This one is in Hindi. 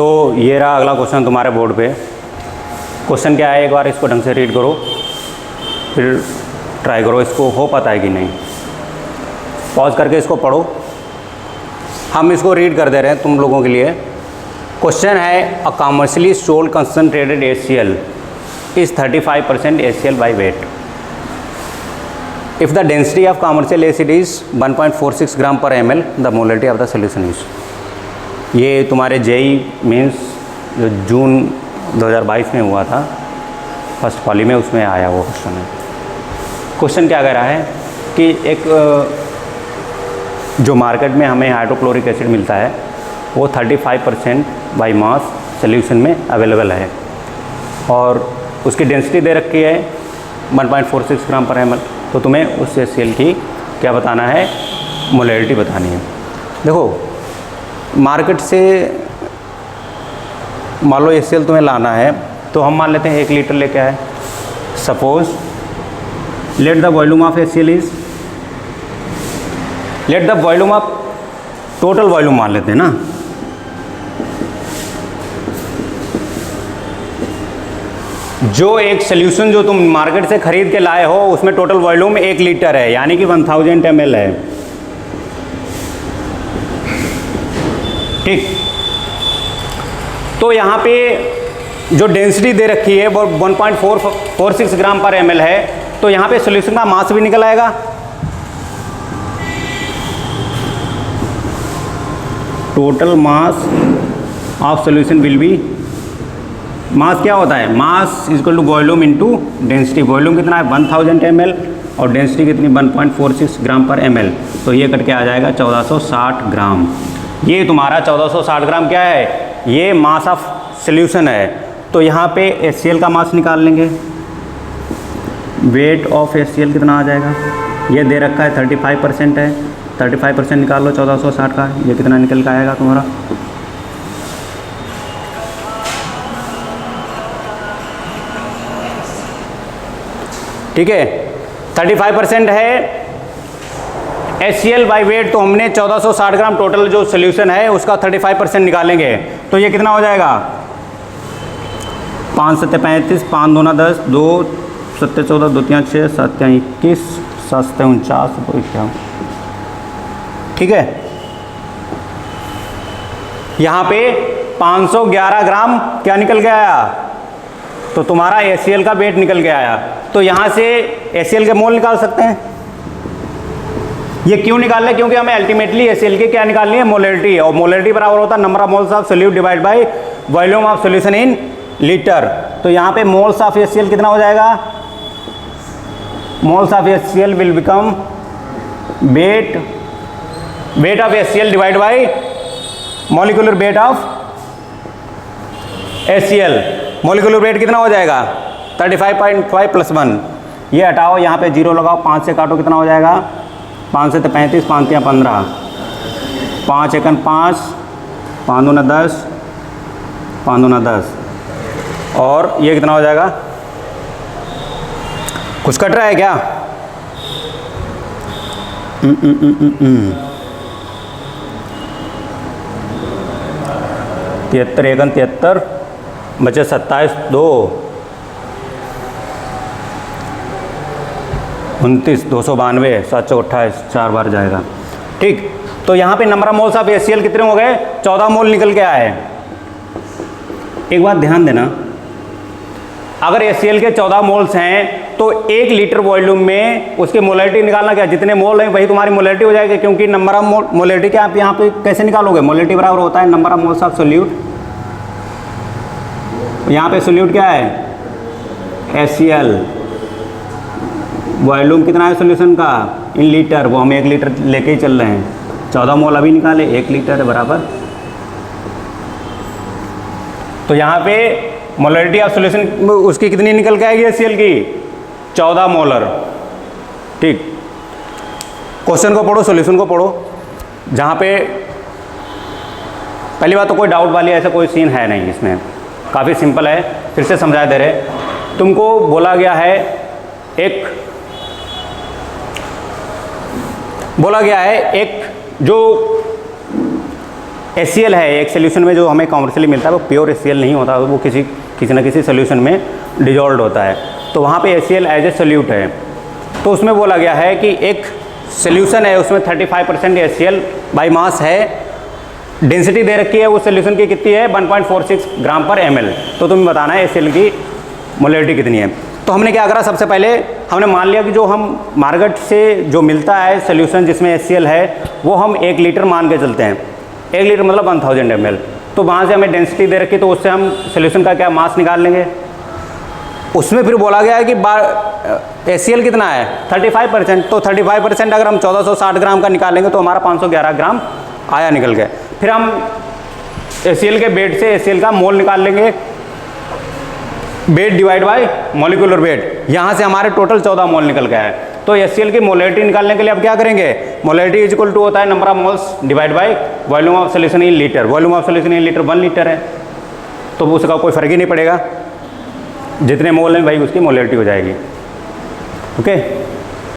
तो ये रहा अगला क्वेश्चन तुम्हारे बोर्ड पे। क्वेश्चन क्या है, एक बार इसको ढंग से रीड करो, फिर ट्राई करो इसको हो पता है कि नहीं। पॉज करके इसको पढ़ो, हम इसको रीड कर दे रहे हैं तुम लोगों के लिए। क्वेश्चन है, a commercially sold concentrated HCl is 35% HCl by weight. If the density of commercial acid is 1.46 gram per ml, the molarity of the solution is. ये तुम्हारे JEE मीन्स जो जून 2022 में हुआ था फर्स्ट पॉली में, उसमें आया वो क्वेश्चन है। क्वेश्चन क्या कह रहा है कि एक जो मार्केट में हमें हाइड्रोक्लोरिक एसिड मिलता है वो 35% बाई मास सोल्यूशन में अवेलेबल है और उसकी डेंसिटी दे रखी है 1.46 ग्राम पर ml। तो तुम्हें उस HCl की क्या बताना है, मोलरिटी बतानी है। देखो मार्केट से मान लो HCl तुम्हें लाना है, तो हम मान लेते हैं 1 लीटर लेके आए। Suppose let the volume of HCl is, let the volume of, total volume मान लेते हैं ना, जो एक सोल्यूशन जो तुम मार्केट से खरीद के लाए हो उसमें टोटल वॉल्यूम 1 लीटर है, यानी कि 1000 ml है। ठीक, तो यहाँ पे जो डेंसिटी दे रखी है वो 1.46 ग्राम पर ml है, तो यहाँ पे सोल्यूशन का मास भी निकल आएगा। Total mass of solution will be, mass क्या होता है, mass equal to volume into density. Volume कितना है 1000 ml और डेंसिटी कितनी 1.46 ग्राम पर ml, तो ये कट के आ जाएगा 1460 ग्राम। ये तुम्हारा 1460 ग्राम क्या है, ये मास ऑफ सोल्यूशन है। तो यहाँ पे HCl का मास निकाल लेंगे, वेट ऑफ HCl कितना आ जाएगा, ये दे रखा है 35% है, 35% निकाल लो 1460 का, ये कितना निकल के आएगा तुम्हारा, ठीक है 35% है HCl बाई वेट। तो हमने 1460 ग्राम टोटल जो सोल्यूशन है उसका 35% निकालेंगे, तो ये कितना हो जाएगा 5 7 35, 5 2 10, 2 7 14, 2 3 6, 7 3 21, 7 7 49, 2 51, ठीक है। यहाँ पे 511 ग्राम क्या निकल के आया, तो तुम्हारा HCl का वेट निकल के आया। तो यहाँ से HCl के मोल निकाल सकते हैं। ये क्यों निकाल रहे, क्योंकि हमें अल्टीमेटली HCl की क्या निकालनी है, मोलरिटी, और मोलरिटी बराबर होता है number of moles of solute divide by volume of solution in litre. तो यहाँ पे मोल्स ऑफ HCl कितना हो जाएगा, moles of HCl will become weight of HCl divide by molecular weight of HCl। Molecular weight कितना हो जाएगा 35.5 + 1, ये हटाओ, यहाँ पे 0 लगाओ, 5 से काटो, कितना हो जाएगा 5 से 35, 5 3 15, 5 1 5, 5 2 10, 5 2 10, और ये कितना हो जाएगा, कुछ कट रहा है क्या, 73 1 73, बचे 27 2 29, 292, 728, 4 बार जाएगा, ठीक। तो यहाँ पे number of moles of HCl कितने हो गए, 14 मोल निकल के आए। एक बात ध्यान देना, अगर HCl के 14 मोल्स हैं तो 1 लीटर वॉल्यूम में उसकी मोलरिटी निकालना क्या, जितने मोल हैं वही तुम्हारी मोलरिटी हो जाएगी, क्योंकि नंबर ऑफ मोलरिटी क्या आप यहाँ पे कैसे निकालोगे, मोलरिटी बराबर होता है number of moles of solute. यहाँ पे सोल्यूट क्या है HCl, वॉल्यूम कितना है सोल्यूशन का इन लीटर, वो हम 1 लीटर लेके ही चल रहे हैं, 14 मोल अभी निकाले, 1 लीटर है बराबर। तो यहाँ पे मोलरिटी ऑफ सोल्यूशन उसकी कितनी निकल के आएगी HCl की 14 मोलर, ठीक। क्वेश्चन को पढ़ो, सोल्यूशन को पढ़ो, जहाँ पे पहली बात तो कोई डाउट वाली ऐसा कोई सीन है नहीं, इसमें काफ़ी सिंपल है, फिर से समझा दे रहे। तुमको बोला गया है एक जो HCl है एक सोल्यूशन में, जो हमें कॉमर्शियली मिलता है वो प्योर HCl नहीं होता, वो किसी न किसी सोल्यूशन में डिजॉल्व होता है। तो वहाँ पे HCl एज ए सोल्यूट है। तो उसमें बोला गया है कि एक सोल्यूशन है, उसमें 35% HCl बाई मास है, डेंसिटी दे रखी है उस सोल्यूशन की कितनी है 1.46 ग्राम पर ml। तो तुम्हें बताना है HCl की मोलेरिटी कितनी है। तो हमने क्या करा, सबसे पहले हमने मान लिया कि जो हम मार्केट से जो मिलता है सोल्यूशन जिसमें HCl है वो हम 1 लीटर मान के चलते हैं। 1 लीटर मतलब 1000 ml। तो वहाँ से हमें डेंसिटी दे रखी, तो उससे हम सोल्यूशन का क्या मास निकाल लेंगे। उसमें फिर बोला गया है कि HCl कितना है 35%। तो 35% अगर हम 1460 ग्राम का निकालेंगे तो हमारा 511 ग्राम आया निकल गया। फिर हम HCl के वेट से HCl का मोल निकाल लेंगे, weight divide by molecular weight, यहाँ से हमारे टोटल 14 मोल निकल गया है। तो HCl की मोलेरिटी निकालने के लिए अब क्या करेंगे, मोलेरिटी इज इक्वल टू होता है number of moles divide by volume of solution in litre. Volume of solution in litre 1 litre है, तो उसका कोई फर्क ही नहीं पड़ेगा, जितने मोल हैं भाई उसकी मोलेरिटी हो जाएगी। ओके।